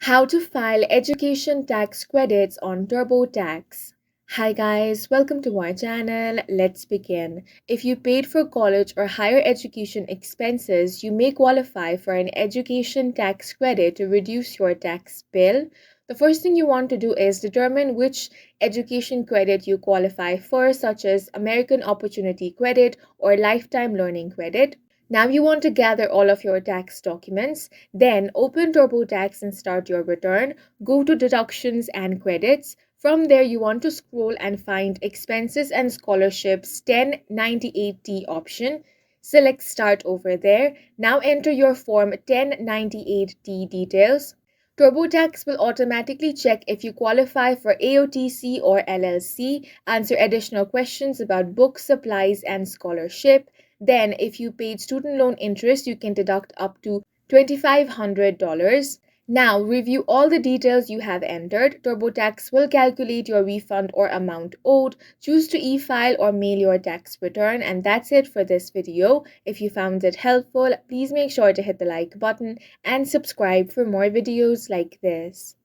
How to file education tax credits on TurboTax. Hi guys, welcome to our channel. Let's begin. If you paid for college or higher education expenses, you may qualify for an education tax credit to reduce your tax bill. The first thing you want to do is determine which education credit you qualify for, such as American Opportunity Credit or Lifetime Learning Credit. Now you want to gather all of your tax documents, then open TurboTax and start your return. Go to deductions and credits. From there, you want to scroll and find expenses and scholarships 1098T option. Select start over there. Now enter your form 1098T details. TurboTax will automatically check if you qualify for AOTC or LLC, answer additional questions about books, supplies, and scholarship. Then, if you paid student loan interest, you can deduct up to $2,500. Now, review all the details you have entered. TurboTax will calculate your refund or amount owed. Choose to e-file or mail your tax return. And that's it for this video. If you found it helpful, please make sure to hit the like button and subscribe for more videos like this.